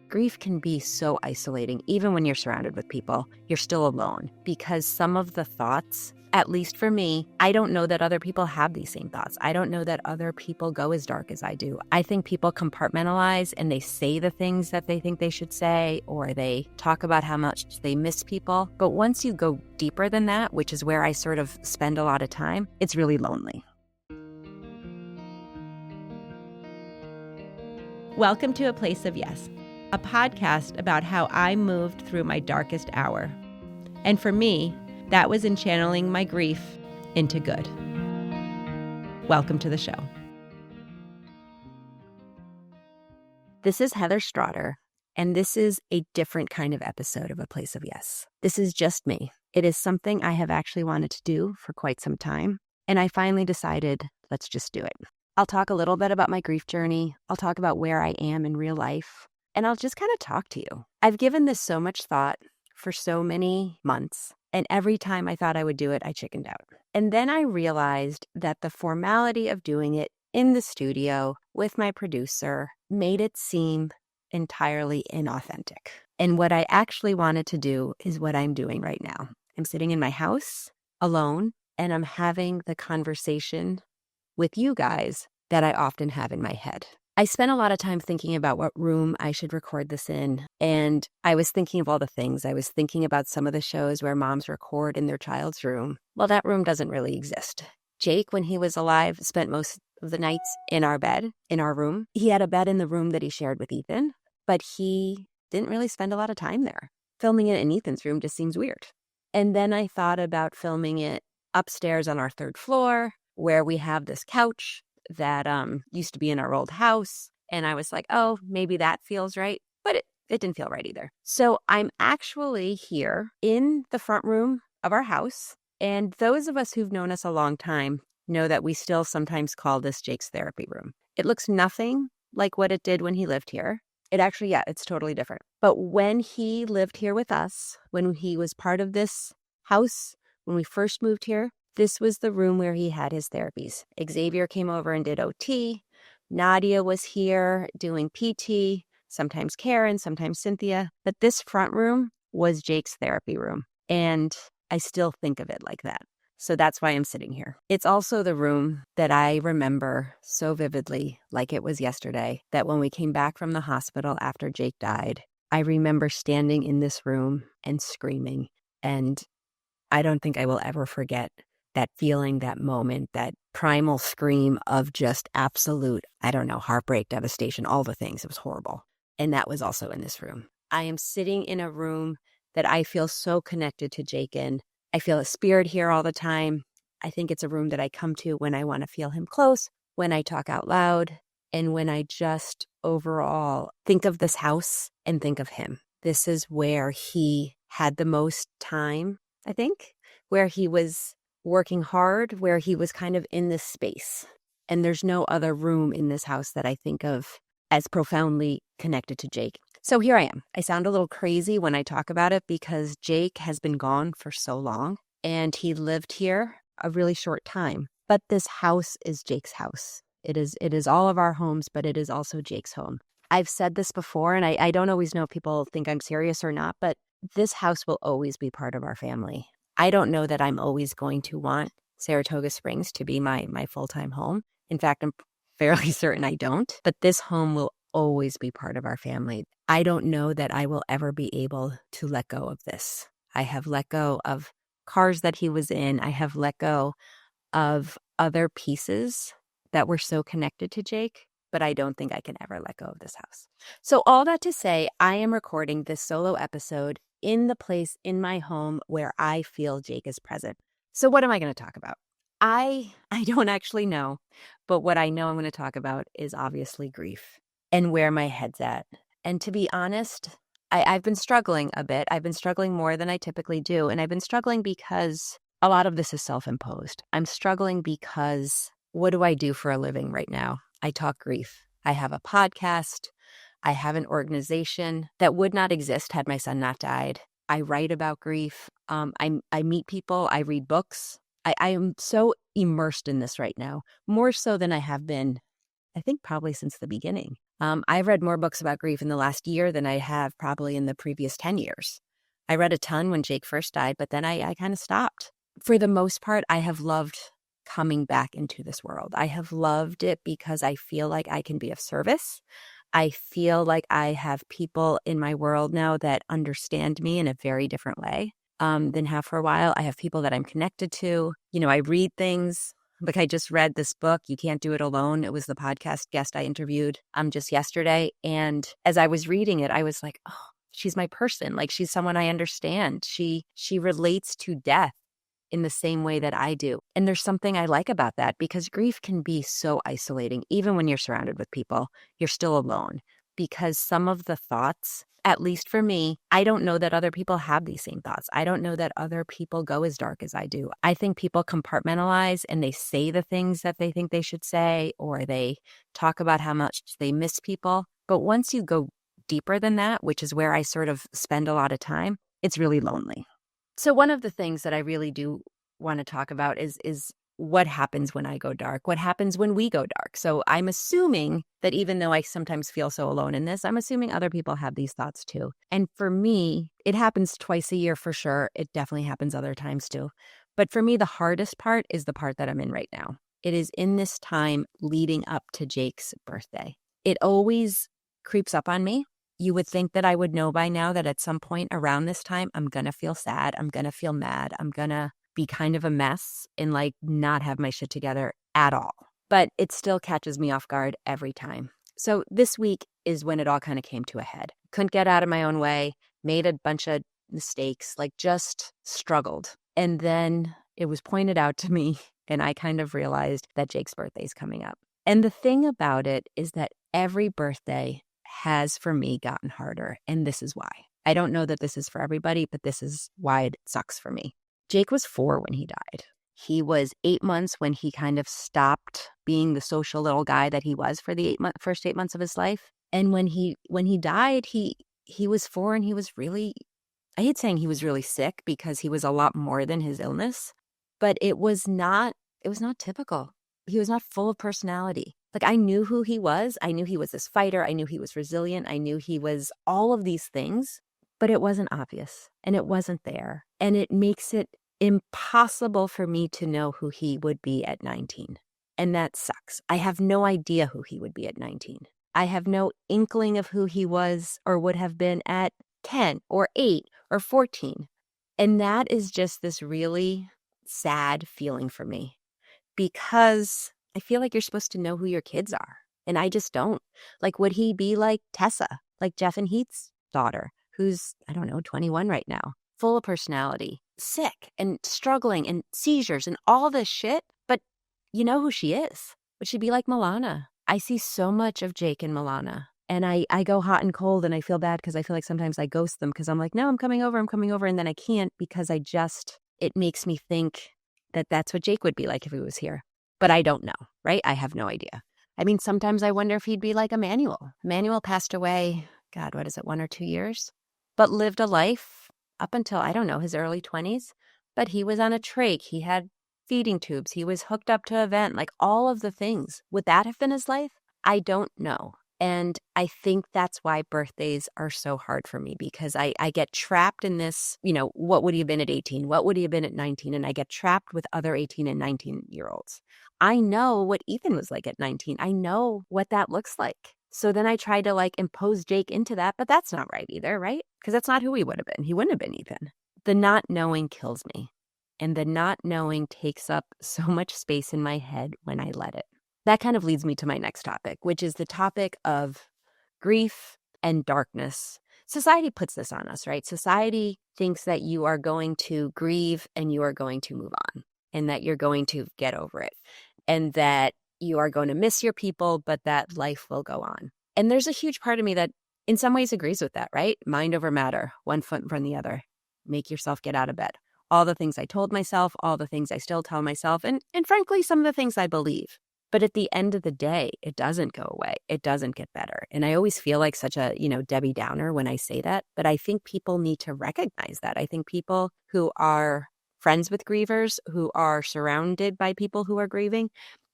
grief can be so isolating. Even when you're surrounded with people, you're still alone because some of the thoughts, at least for me, I don't know that other people have these same thoughts. I don't know that other people go as dark as I do. I think people compartmentalize and they say the things that they think they should say, or they talk about how much they miss people. But once you go deeper than that, which is where I sort of spend a lot of time, it's really lonely. Welcome to A Place of Yes, a podcast about how I moved through my darkest hour. And for me, that was in channeling my grief into good. Welcome to the show. This is Heather Strotter, and this is a different kind of episode of A Place of Yes. This is just me. It is something I have actually wanted to do for quite some time, and I finally decided, let's just do it. I'll talk a little bit about my grief journey. I'll talk about where I am in real life, and I'll just kind of talk to you. I've given this so much thought for so many months, and every time I thought I would do it, I chickened out. And then I realized that the formality of doing it in the studio with my producer made it seem entirely inauthentic. And what I actually wanted to do is what I'm doing right now. I'm sitting in my house alone, and I'm having the conversation with you guys that I often have in my head. I spent a lot of time thinking about what room I should record this in, and I was thinking of all the things. I was thinking about some of the shows where moms record in their child's room. Well, that room doesn't really exist. Jake, when he was alive, spent most of the nights in our bed, in our room. He had a bed in the room that he shared with Ethan, but he didn't really spend a lot of time there. Filming it in Ethan's room just seems weird. And then I thought about filming it upstairs on our third floor, where we have this couch that used to be in our old house. And I was like, oh, maybe that feels right. But it didn't feel right either. So I'm actually here in the front room of our house. And those of us who've known us a long time know that we still sometimes call this Jake's therapy room. It looks nothing like what it did when he lived here. It actually, it's totally different. But when he lived here with us, when he was part of this house, when we first moved here, this was the room where he had his therapies. Xavier came over and did OT. Nadia was here doing PT, sometimes Karen, sometimes Cynthia. But this front room was Jake's therapy room. And I still think of it like that. So that's why I'm sitting here. It's also the room that I remember so vividly, like it was yesterday, that when we came back from the hospital after Jake died, I remember standing in this room and screaming. And I don't think I will ever forget that feeling, that moment, that primal scream of just absolute, heartbreak, devastation, all the things. It was horrible. And that was also in this room. I am sitting in a room that I feel so connected to Jake in. I feel a spirit here all the time. I think it's a room that I come to when I want to feel him close, when I talk out loud, and when I just overall think of this house and think of him. This is where he had the most time, I think, where he was working hard, where he was kind of in this space. And there's no other room in this house that I think of as profoundly connected to Jake. So here I am. I sound a little crazy when I talk about it because Jake has been gone for so long and he lived here a really short time. But this house is Jake's house. It is all of our homes, but it is also Jake's home. I've said this before, and I don't always know if people think I'm serious or not, but this house will always be part of our family. I don't know that I'm always going to want Saratoga Springs to be my full-time home. In fact, I'm fairly certain I don't. But this home will always be part of our family. I don't know that I will ever be able to let go of this. I have let go of cars that he was in. I have let go of other pieces that were so connected to Jake, but I don't think I can ever let go of this house. So all that to say, I am recording this solo episode in the place in my home where I feel Jake is present. So what am I going to talk about? I don't actually know, but what I know I'm going to talk about is obviously grief and where my head's at. And to be honest, I've been struggling a bit. I've been struggling more than I typically do. And I've been struggling because a lot of this is self-imposed. I'm struggling because what do I do for a living right now? I talk grief. I have a podcast. I have an organization that would not exist had my son not died. I write about grief. I meet people. I read books. I am so immersed in this right now, more so than I have been, I think, probably since the beginning. I've read more books about grief in the last year than I have probably in the previous 10 years. I read a ton when Jake first died, but then I kind of stopped. For the most part, I have loved coming back into this world. I have loved it because I feel like I can be of service. I feel like I have people in my world now that understand me in a very different way than have for a while. I have people that I'm connected to. I read things. Like I just read this book, You Can't Do It Alone. It was the podcast guest I interviewed just yesterday. And as I was reading it, I was like, oh, she's my person. Like she's someone I understand. She relates to death in the same way that I do. And there's something I like about that because grief can be so isolating. Even when you're surrounded with people, you're still alone because some of the thoughts, at least for me, I don't know that other people have these same thoughts. I don't know that other people go as dark as I do. I think people compartmentalize and they say the things that they think they should say, or they talk about how much they miss people. But once you go deeper than that, which is where I sort of spend a lot of time, it's really lonely. So one of the things that I really do want to talk about is what happens when I go dark, what happens when we go dark. So I'm assuming that even though I sometimes feel so alone in this, I'm assuming other people have these thoughts too. And for me, it happens twice a year for sure. It definitely happens other times too. But for me, the hardest part is the part that I'm in right now. It is in this time leading up to Jake's birthday. It always creeps up on me. You would think that I would know by now that at some point around this time, I'm going to feel sad. I'm going to feel mad. I'm going to be kind of a mess and like not have my shit together at all. But it still catches me off guard every time. So this week is when it all kind of came to a head. Couldn't get out of my own way, made a bunch of mistakes, like just struggled. And then it was pointed out to me and I kind of realized that Jake's birthday is coming up. And the thing about it is that every birthday has for me gotten harder. And this is why. I don't know that this is for everybody, but this is why it sucks for me. Jake was 4 when he died. He was 8 months when he kind of stopped being the social little guy that he was for the first 8 months of his life. And when he died, he was 4 and he was really, I hate saying he was really sick because he was a lot more than his illness, but it was not typical. He was not full of personality. Like I knew who he was. I knew he was this fighter. I knew he was resilient. I knew he was all of these things, but it wasn't obvious and it wasn't there. And it makes it impossible for me to know who he would be at 19. And that sucks. I have no idea who he would be at 19. I have no inkling of who he was or would have been at 10 or 8 or 14. And that is just this really sad feeling for me because I feel like you're supposed to know who your kids are. And I just don't. Like, would he be like Tessa, like Jeff and Heath's daughter, who's, 21 right now, full of personality, sick and struggling and seizures and all this shit? But you know who she is. Would she be like Milana? I see so much of Jake and Milana. And I go hot and cold and I feel bad because I feel like sometimes I ghost them because I'm like, no, I'm coming over. And then I can't because it makes me think that that's what Jake would be like if he was here. But I don't know, right? I have no idea. I mean, sometimes I wonder if he'd be like Emmanuel. Emmanuel passed away, God, 1 or 2 years? But lived a life up until, his early 20s. But he was on a trach. He had feeding tubes. He was hooked up to a vent, like all of the things. Would that have been his life? I don't know. And I think that's why birthdays are so hard for me because I get trapped in this, what would he have been at 18? What would he have been at 19? And I get trapped with other 18 and 19-year-olds. I know what Ethan was like at 19. I know what that looks like. So then I try to impose Jake into that, but that's not right either, right? Because that's not who he would have been. He wouldn't have been Ethan. The not knowing kills me. And the not knowing takes up so much space in my head when I let it. That kind of leads me to my next topic, which is the topic of grief and darkness. Society puts this on us, right? Society thinks that you are going to grieve and you are going to move on and that you're going to get over it and that you are going to miss your people, but that life will go on. And there's a huge part of me that in some ways agrees with that, right? Mind over matter, one foot in front of the other. Make yourself get out of bed. All the things I told myself, all the things I still tell myself, and frankly, some of the things I believe. But at the end of the day, it doesn't go away. It doesn't get better. And I always feel like such a, Debbie Downer when I say that. But I think people need to recognize that. I think people who are friends with grievers, who are surrounded by people who are grieving,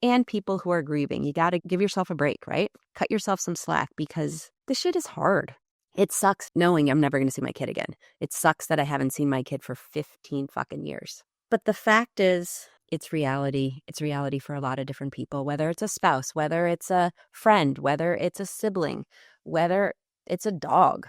and people who are grieving. You got to give yourself a break, right? Cut yourself some slack because this shit is hard. It sucks knowing I'm never going to see my kid again. It sucks that I haven't seen my kid for 15 fucking years. But the fact is, it's reality. It's reality for a lot of different people, whether it's a spouse, whether it's a friend, whether it's a sibling, whether it's a dog.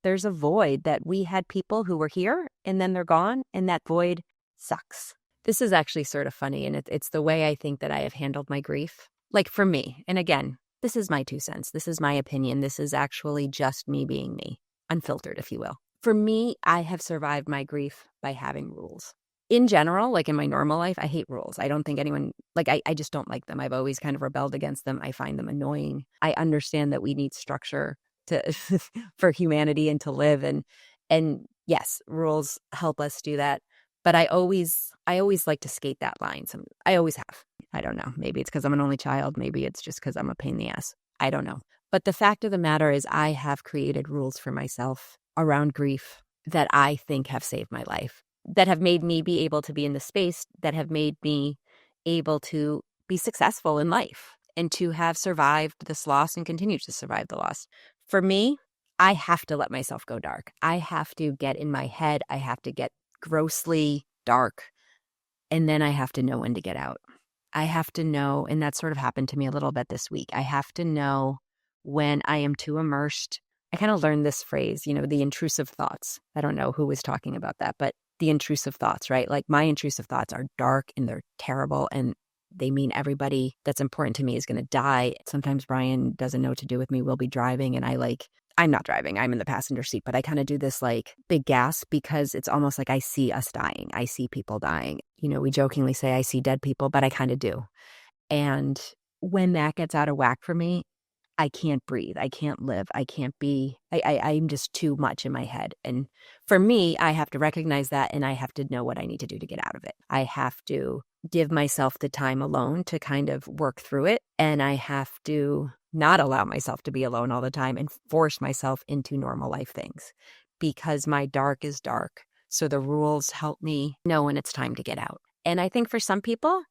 There's a void that we had people who were here and then they're gone, and that void sucks. This is actually sort of funny, and it's the way I think that I have handled my grief. Like for me, and again, this is my 2 cents. This is my opinion. This is actually just me being me, unfiltered, if you will. For me, I have survived my grief by having rules. In general, like in my normal life, I hate rules. I don't think anyone, like I just don't like them. I've always kind of rebelled against them. I find them annoying. I understand that we need structure to for humanity and to live. And yes, rules help us do that. But I always like to skate that line. I always have. I don't know. Maybe it's because I'm an only child. Maybe it's just because I'm a pain in the ass. I don't know. But the fact of the matter is I have created rules for myself around grief that I think have saved my life, that have made me be able to be in the space, that have made me able to be successful in life and to have survived this loss and continue to survive the loss. For me, I have to let myself go dark. I have to get in my head. I have to get grossly dark. And then I have to know when to get out. I have to know, and that sort of happened to me a little bit this week. I have to know when I am too immersed. I kind of learned this phrase, the intrusive thoughts. I don't know who was talking about that, but the intrusive thoughts, right? Like my intrusive thoughts are dark and they're terrible and they mean everybody that's important to me is going to die. Sometimes Brian doesn't know what to do with me. We'll be driving and I'm not driving. I'm in the passenger seat, but I kind of do this like big gasp because it's almost like I see us dying. I see people dying. We jokingly say I see dead people, but I kind of do. And when that gets out of whack for me, I can't breathe. I can't live. I can't be, I'm just too much in my head. And for me, I have to recognize that and I have to know what I need to do to get out of it. I have to give myself the time alone to kind of work through it. And I have to not allow myself to be alone all the time and force myself into normal life things because my dark is dark. So the rules help me know when it's time to get out. And I think for some people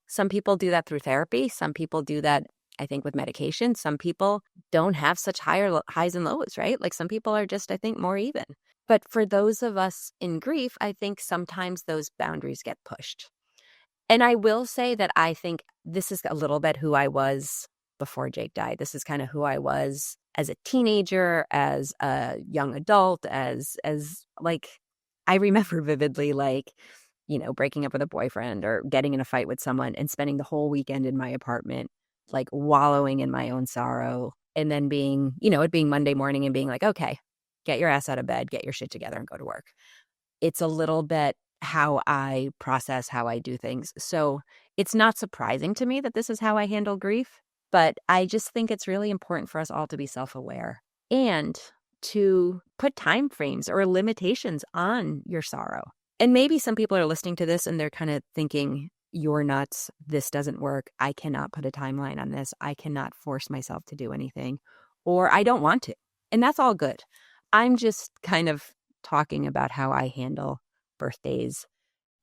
do that through therapy. Some people do that, I think, with medication. Some people don't have such higher highs and lows, right? Like some people are just, I think, more even. But for those of us in grief, I think sometimes those boundaries get pushed. And I will say that I think this is a little bit who I was before Jake died. This is kind of who I was as a teenager, as a young adult, as like, I remember vividly, like, breaking up with a boyfriend or getting in a fight with someone and spending the whole weekend in my apartment, like wallowing in my own sorrow. And then being, it being Monday morning and being like, okay, get your ass out of bed, get your shit together and go to work. It's a little bit how I process, how I do things. So it's not surprising to me that this is how I handle grief, but I just think it's really important for us all to be self-aware and to put time frames or limitations on your sorrow. And maybe some people are listening to this and they're kind of thinking, you're nuts. This doesn't work. I cannot put a timeline on this. I cannot force myself to do anything, or I don't want to. And that's all good. I'm just kind of talking about how I handle birthdays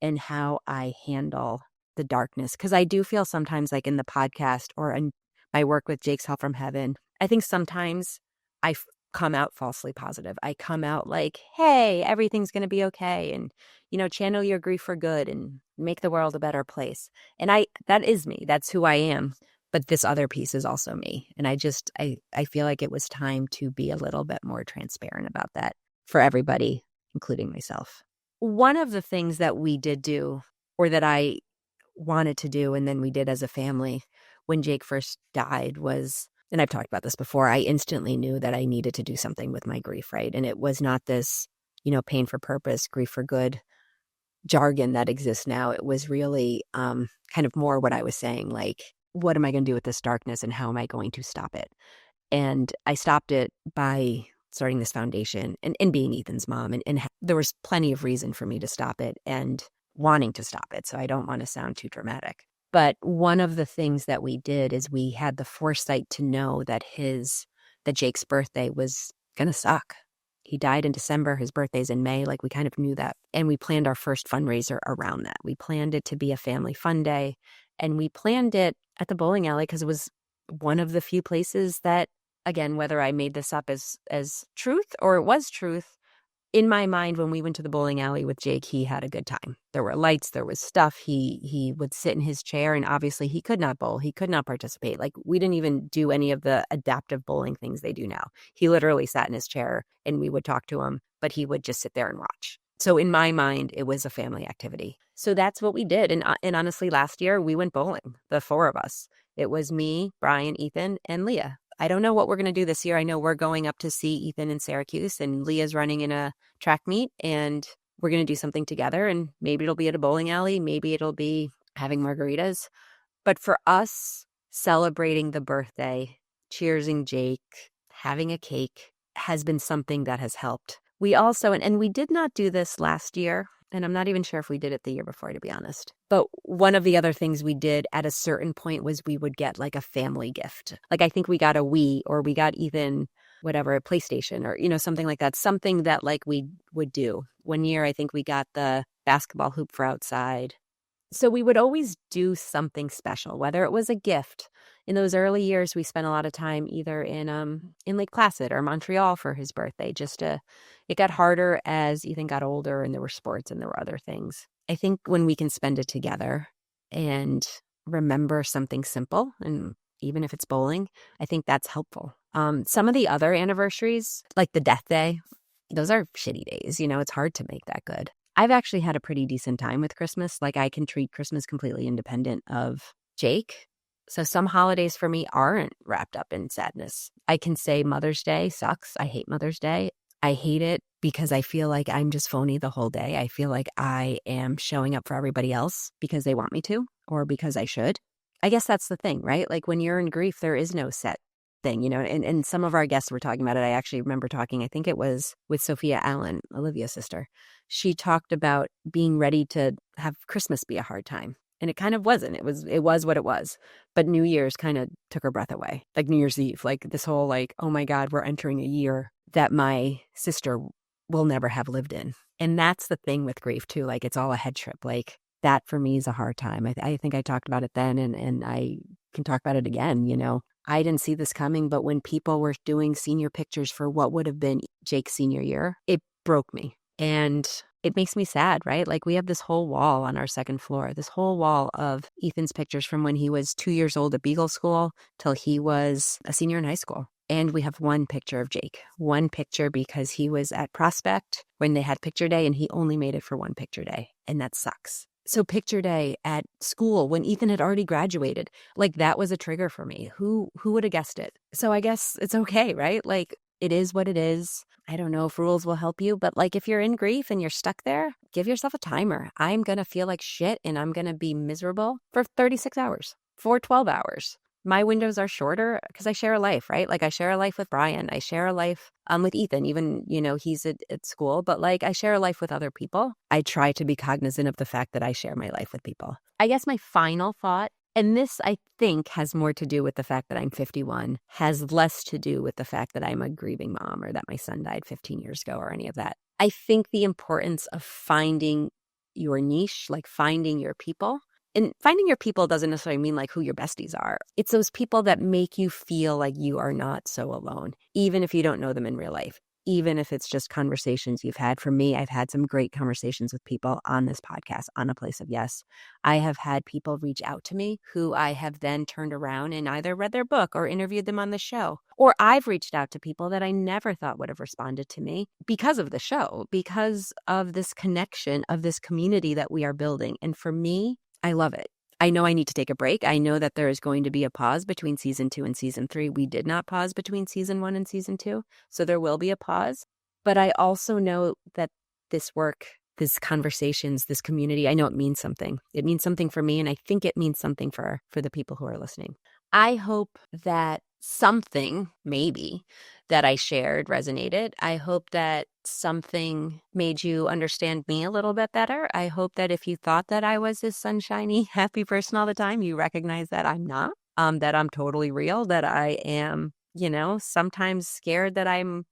and how I handle the darkness. Because I do feel sometimes like in the podcast or in my work with Jake's Help from Heaven, I think sometimes I come out falsely positive. I come out like, hey, everything's going to be okay. And, channel your grief for good and make the world a better place. And that is me. That's who I am. But this other piece is also me. And I feel like it was time to be a little bit more transparent about that for everybody, including myself. One of the things that we did do, or that I wanted to do, and then we did as a family when Jake first died was, and I've talked about this before, I instantly knew that I needed to do something with my grief, right? And it was not this, pain for purpose, grief for good jargon that exists now. It was really kind of more what I was saying, like, what am I going to do with this darkness and how am I going to stop it? And I stopped it by starting this foundation and being Ethan's mom. And there was plenty of reason for me to stop it and wanting to stop it. So I don't want to sound too dramatic. But one of the things that we did is we had the foresight to know that Jake's birthday was going to suck. He died in December. His birthday's in May. Like, we kind of knew that. And we planned our first fundraiser around that. We planned it to be a family fun day. And we planned it at the bowling alley because it was one of the few places that, again, whether I made this up as truth or it was truth, in my mind, when we went to the bowling alley with Jake, he had a good time. There were lights, there was stuff. He would sit in his chair, and obviously he could not bowl. He could not participate. Like, we didn't even do any of the adaptive bowling things they do now. He literally sat in his chair and we would talk to him, but he would just sit there and watch. So in my mind, it was a family activity. So that's what we did. And honestly, last year we went bowling, the four of us. It was me, Brian, Ethan, and Leah. I don't know what we're going to do this year. I know we're going up to see Ethan in Syracuse, and Leah's running in a track meet, and we're going to do something together. And maybe it'll be at a bowling alley. Maybe it'll be having margaritas. But for us, celebrating the birthday, cheersing Jake, having a cake has been something that has helped. We also, and we did not do this last year, and I'm not even sure if we did it the year before, to be honest. But one of the other things we did at a certain point was we would get like a family gift. Like, I think we got a Wii, or we got Ethan, whatever, a PlayStation, or, something like that. Something that like we would do. One year, I think we got the basketball hoop for outside. So we would always do something special, whether it was a gift. In those early years, we spent a lot of time either in Lake Placid or Montreal for his birthday. It got harder as Ethan got older and there were sports and there were other things. I think when we can spend it together and remember something simple, and even if it's bowling, I think that's helpful. Some of the other anniversaries, like the death day, those are shitty days. It's hard to make that good. I've actually had a pretty decent time with Christmas. Like, I can treat Christmas completely independent of Jake. So some holidays for me aren't wrapped up in sadness. I can say Mother's Day sucks. I hate Mother's Day. I hate it because I feel like I'm just phony the whole day. I feel like I am showing up for everybody else because they want me to, or because I should. I guess that's the thing, right? Like, when you're in grief, there is no set thing, and some of our guests were talking about it. I actually remember talking, I think it was with Sophia Allen, Olivia's sister. She talked about being ready to have Christmas be a hard time. And it kind of wasn't. It was what it was. But New Year's kind of took her breath away. Like New Year's Eve, like this whole like, oh my God, we're entering a year that my sister will never have lived in. And that's the thing with grief too. Like, it's all a head trip. Like, that for me is a hard time. I think I talked about it then, and I can talk about it again. I didn't see this coming, but when people were doing senior pictures for what would have been Jake's senior year, it broke me. And it makes me sad, right? Like, we have this whole wall on our second floor, this whole wall of Ethan's pictures from when he was 2 years old at Beagle School till he was a senior in high school. And we have one picture of Jake, one picture because he was at Prospect when they had picture day and he only made it for one picture day. And that sucks. So picture day at school when Ethan had already graduated, like, that was a trigger for me. Who would have guessed it? So I guess it's okay, right? Like, it is what it is. I don't know if rules will help you, but like, if you're in grief and you're stuck there, give yourself a timer. I'm going to feel like shit and I'm going to be miserable for 36 hours, for 12 hours. My windows are shorter because I share a life, right? Like, I share a life with Brian. I share a life with Ethan, even, he's at school, but like, I share a life with other people. I try to be cognizant of the fact that I share my life with people. I guess my final thought, and this I think has more to do with the fact that I'm 51, has less to do with the fact that I'm a grieving mom or that my son died 15 years ago or any of that. I think the importance of finding your niche, like finding your people. And finding your people doesn't necessarily mean like who your besties are. It's those people that make you feel like you are not so alone, even if you don't know them in real life, even if it's just conversations you've had. For me, I've had some great conversations with people on this podcast, on A Place of Yes. I have had people reach out to me who I have then turned around and either read their book or interviewed them on the show. Or I've reached out to people that I never thought would have responded to me because of the show, because of this connection, of this community that we are building. And for me, I love it. I know I need to take a break. I know that there is going to be a pause between season 2 and season 3. We did not pause between season 1 and season 2. So there will be a pause. But I also know that this work, these conversations, this community, I know it means something. It means something for me. And I think it means something for the people who are listening. I hope that something, maybe, that I shared resonated. I hope that something made you understand me a little bit better. I hope that if you thought that I was this sunshiny, happy person all the time, you recognize that I'm not, that I'm totally real, that I am, sometimes scared that I'm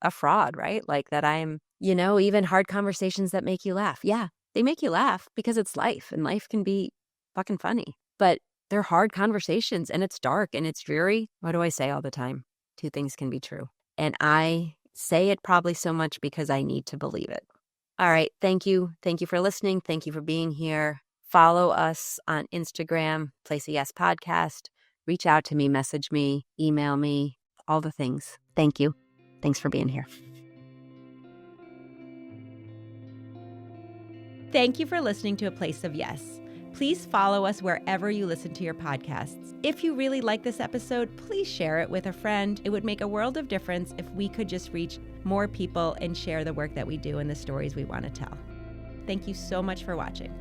a fraud, right? Like that I'm, even hard conversations that make you laugh. Yeah, they make you laugh because it's life, and life can be fucking funny. but they're hard conversations, and it's dark, and it's dreary. What do I say all the time? Two things can be true. And I say it probably so much because I need to believe it. All right. Thank you. Thank you for listening. Thank you for being here. Follow us on Instagram, Place a Yes Podcast. Reach out to me, message me, email me, all the things. Thank you. Thanks for being here. Thank you for listening to A Place of Yes. Please follow us wherever you listen to your podcasts. If you really like this episode, please share it with a friend. It would make a world of difference if we could just reach more people and share the work that we do and the stories we want to tell. Thank you so much for watching.